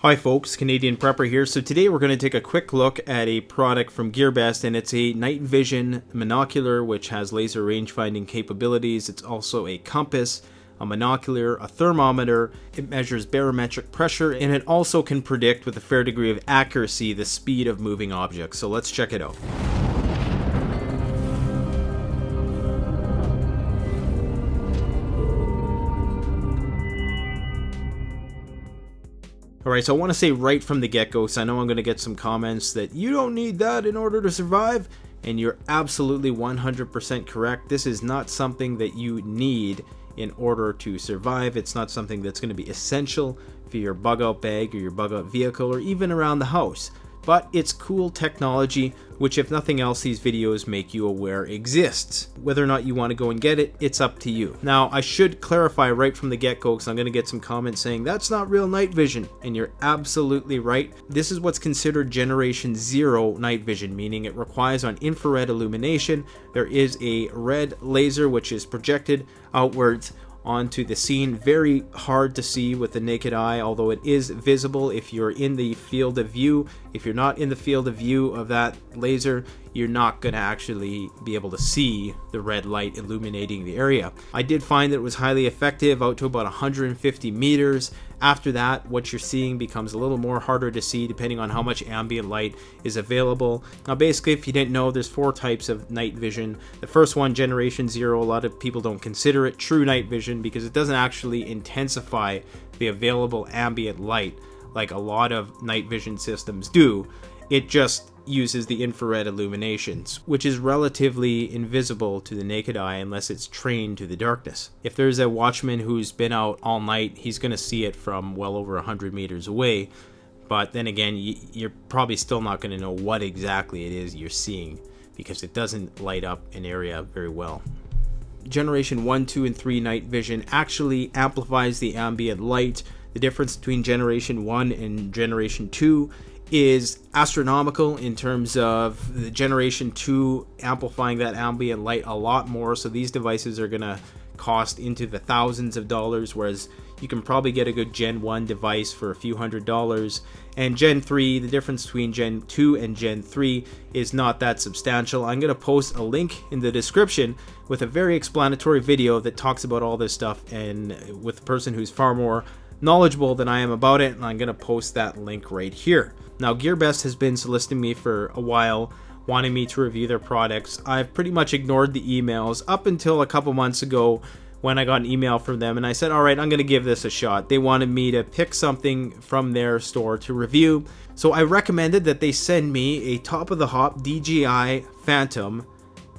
Hi folks, Canadian Prepper here. So today we're going to take a quick look at a product from GearBest, and it's a Nightvision Monocular which has laser range finding capabilities. It's also a compass, a monocular, a thermometer. It measures barometric pressure, and it also can predict with a fair degree of accuracy the speed of moving objects. So let's check it out. Alright, so I want to say right from the get-go, because I know I'm going to get some comments that you don't need that in order to survive, and you're absolutely 100% correct. This is not something that you need in order to survive. It's not something that's going to be essential for your bug-out bag or your bug-out vehicle or even around the house. But it's cool technology, which if nothing else, these videos make you aware exists. Whether or not you want to go and get it, it's up to you. Now, I should clarify right from the get-go, because I'm going to get some comments saying, that's not real night vision, and you're absolutely right. This is what's considered Generation 0 night vision, meaning it relies on infrared illumination. There is a red laser which is projected outwards onto the scene. Very hard to see with the naked eye, although it is visible if you're in the field of view. If you're not in the field of view of that laser, you're not going to actually be able to see the red light illuminating the area. I did find that it was highly effective out to about 150 meters. After that, what you're seeing becomes a little more harder to see depending on how much ambient light is available. Now basically, if you didn't know, there's 4 types of night vision. The first one, Generation 0, a lot of people don't consider it true night vision because it doesn't actually intensify the available ambient light like a lot of night vision systems do. It just uses the infrared illuminations, which is relatively invisible to the naked eye unless it's trained to the darkness. If there's a watchman who's been out all night, he's going to see it from well over 100 meters away. But then again, you're probably still not going to know what exactly it is you're seeing because it doesn't light up an area very well. Generation 1, 2, and 3 night vision actually amplifies the ambient light. The difference between Generation 1 and Generation 2 is astronomical in terms of the Generation 2 amplifying that ambient light a lot more. So these devices are going to cost into the thousands of dollars, whereas you can probably get a good Gen 1 device for a few $100s. And Gen 3, the difference between Gen 2 and Gen 3 is not that substantial. I'm going to post a link in the description with a very explanatory video that talks about all this stuff and with a person who's far more knowledgeable than I am about it, and I'm going to post that link right here. Now, GearBest has been soliciting me for a while, wanting me to review their products. I've pretty much ignored the emails up until a couple months ago when I got an email from them, and I said, all right, I'm going to give this a shot. They wanted me to pick something from their store to review, so I recommended that they send me a top-of-the-hop DJI Phantom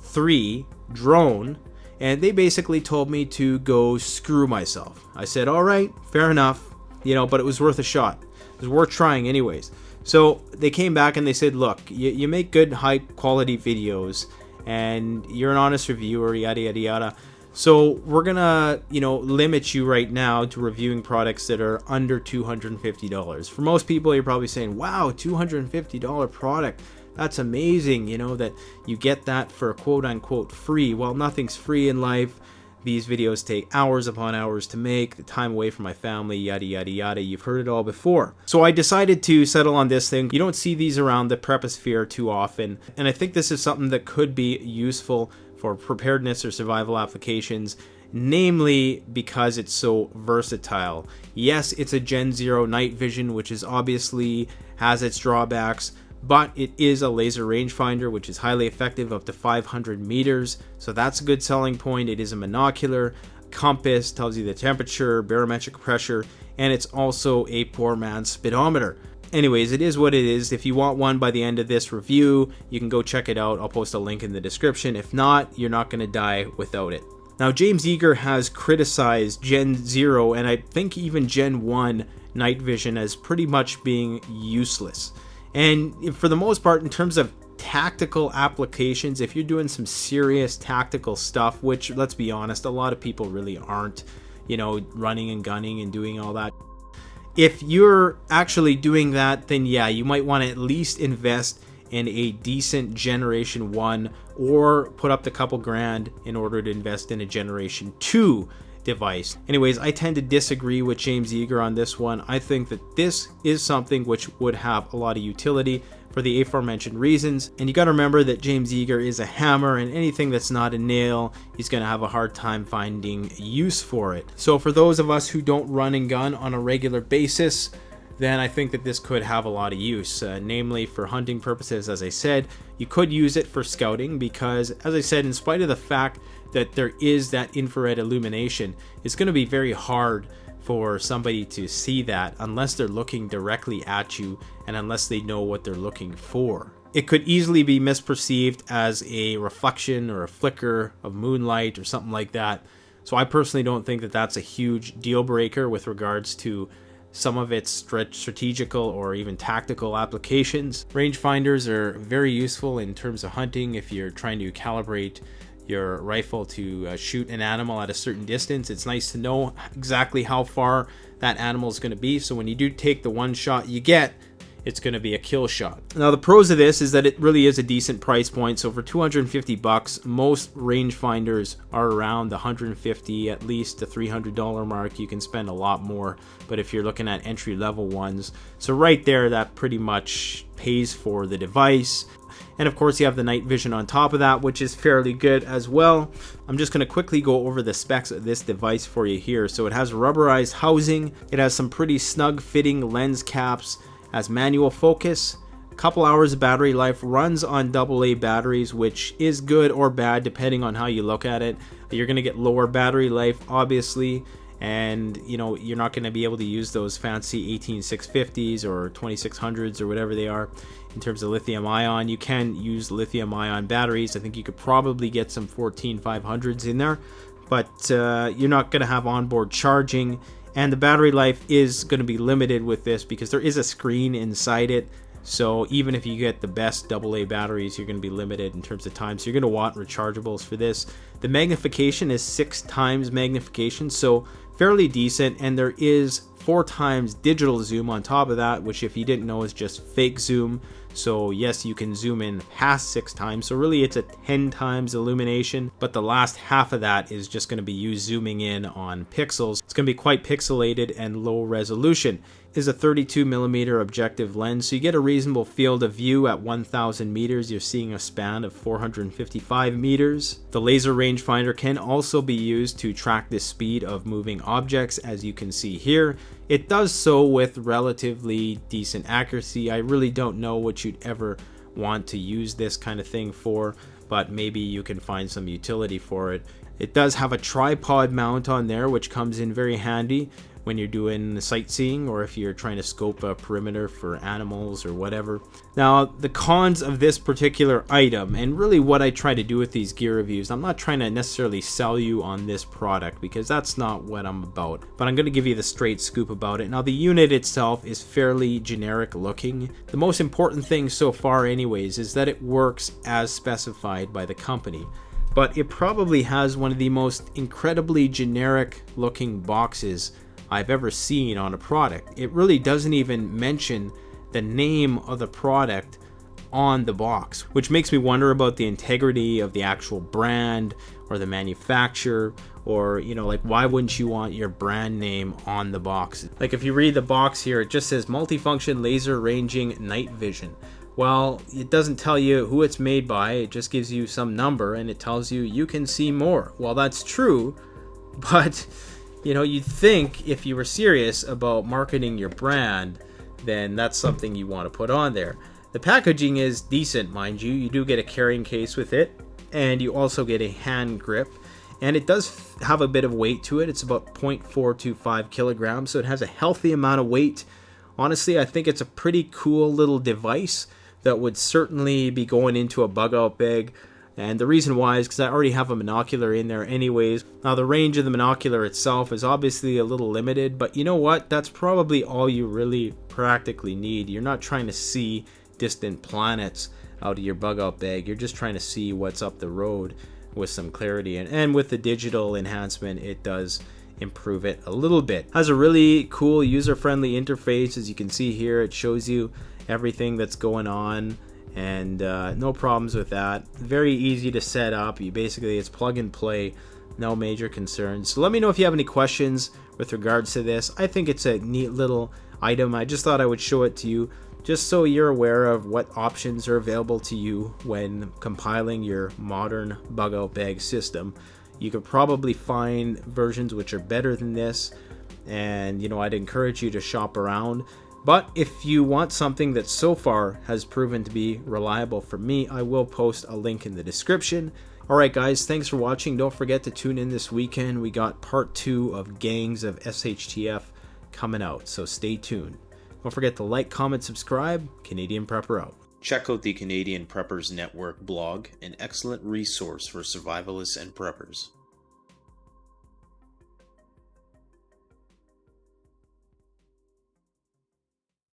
3 drone, and they basically told me to go screw myself. I said, all right, fair enough, but it was worth a shot. It was worth trying anyways. So they came back and they said, look, you make good high quality videos and you're an honest reviewer, yada, yada, yada. So we're gonna, limit you right now to reviewing products that are under $250. For most people, you're probably saying, wow, $250 product. That's amazing, that you get that for quote unquote free. Well, nothing's free in life. These videos take hours upon hours to make, the time away from my family, yada, yada, yada. You've heard it all before. So I decided to settle on this thing. You don't see these around the preposphere too often. And I think this is something that could be useful for preparedness or survival applications, namely because it's so versatile. Yes, it's a Gen 0 night vision, which is obviously has its drawbacks, but it is a laser rangefinder, which is highly effective up to 500 meters. So that's a good selling point. It is a monocular, compass, tells you the temperature, barometric pressure, and it's also a poor man's speedometer. Anyways, it is what it is. If you want one by the end of this review, you can go check it out. I'll post a link in the description. If not, you're not going to die without it. Now, James Eager has criticized Gen 0 and I think even Gen 1 night vision as pretty much being useless. And for the most part, in terms of tactical applications, if you're doing some serious tactical stuff, which, let's be honest, a lot of people really aren't, running and gunning and doing all that. If you're actually doing that, then yeah, you might want to at least invest in a decent Generation 1 or put up the couple grand in order to invest in a Generation 2 device. Anyways, I tend to disagree with James Eager on this one. I think that this is something which would have a lot of utility for the aforementioned reasons. And you got to remember that James Eager is a hammer, and anything that's not a nail, he's going to have a hard time finding use for it. So for those of us who don't run and gun on a regular basis, then I think that this could have a lot of use, namely for hunting purposes. As I said, you could use it for scouting because, as I said, in spite of the fact that there is that infrared illumination, it's going to be very hard for somebody to see that unless they're looking directly at you and unless they know what they're looking for. It could easily be misperceived as a reflection or a flicker of moonlight or something like that. So I personally don't think that that's a huge deal breaker with regards to some of its strategical or even tactical applications. Rangefinders are very useful in terms of hunting if you're trying to calibrate your rifle to shoot an animal at a certain distance. It's nice to know exactly how far that animal is going to be, so when you do take the one shot you get, it's going to be a kill shot. Now the pros of this is that it really is a decent price point. So for $250, most rangefinders are around the $150 at least the $300 mark. You can spend a lot more, but if you're looking at entry level ones, so right there that pretty much pays for the device. And of course you have the night vision on top of that, which is fairly good as well. I'm just going to quickly go over the specs of this device for you here. So it has rubberized housing, it has some pretty snug fitting lens caps, has manual focus, a couple hours of battery life, runs on AA batteries, which is good or bad depending on how you look at it. You're going to get lower battery life obviously, and you know, you're not going to be able to use those fancy 18650s or 2600s or whatever they are in terms of lithium ion. You can use lithium ion batteries. I think you could probably get some 14500s in there, but you're not going to have onboard charging, and the battery life is going to be limited with this because there is a screen inside it. So even if you get the best AA batteries, you're going to be limited in terms of time. So you're going to want rechargeables for this. The magnification is 6 times magnification, so fairly decent. And there is 4 times digital zoom on top of that, which if you didn't know is just fake zoom. So yes, you can zoom in past 6 times. So really it's a 10 times illumination, but the last half of that is just going to be you zooming in on pixels. It's going to be quite pixelated and low resolution. Is a 32mm objective lens, so you get a reasonable field of view at 1000 meters. You're seeing a span of 455 meters. The laser rangefinder can also be used to track the speed of moving objects, as you can see here. It does so with relatively decent accuracy. I really don't know what you'd ever want to use this kind of thing for, but maybe you can find some utility for it. It does have a tripod mount on there, which comes in very handy when you're doing sightseeing or if you're trying to scope a perimeter for animals or whatever. Now, the cons of this particular item, and really what I try to do with these gear reviews, I'm not trying to necessarily sell you on this product because that's not what I'm about, but I'm going to give you the straight scoop about it. Now, the unit itself is fairly generic looking. The most important thing so far anyways is that it works as specified by the company, but it probably has one of the most incredibly generic looking boxes I've ever seen on a product. It really doesn't even mention the name of the product on the box, which makes me wonder about the integrity of the actual brand or the manufacturer, or you know, like why wouldn't you want your brand name on the box? Like if you read the box here, it just says multifunction laser ranging night vision. Well, it doesn't tell you who it's made by, it just gives you some number and it tells you you can see more. Well, that's true, but you know, you'd think if you were serious about marketing your brand, then that's something you want to put on there. The packaging is decent, mind you. You do get a carrying case with it, and you also get a hand grip, and it does have a bit of weight to it. It's about 0.425 kilograms, so it has a healthy amount of weight. Honestly, I think it's a pretty cool little device that would certainly be going into a bug out bag. And the reason why is because I already have a monocular in there anyways. Now the range of the monocular itself is obviously a little limited, but you know what? That's probably all you really practically need. You're not trying to see distant planets out of your bug out bag. You're just trying to see what's up the road with some clarity. And with the digital enhancement, it does improve it a little bit. Has a really cool user-friendly interface. As you can see here, it shows you everything that's going on, and no problems with that. Very easy to set up. It's plug and play no major concerns. So let me know if you have any questions with regards to this. I think it's a neat little item. I just thought I would show it to you just so you're aware of what options are available to you when compiling your modern bug out bag system. You could probably find versions which are better than this, and I'd encourage you to shop around. But if you want something that so far has proven to be reliable for me, I will post a link in the description. Alright guys, thanks for watching. Don't forget to tune in this weekend. We got part 2 of Gangs of SHTF coming out, so stay tuned. Don't forget to like, comment, subscribe. Canadian Prepper out. Check out the Canadian Preppers Network blog, an excellent resource for survivalists and preppers.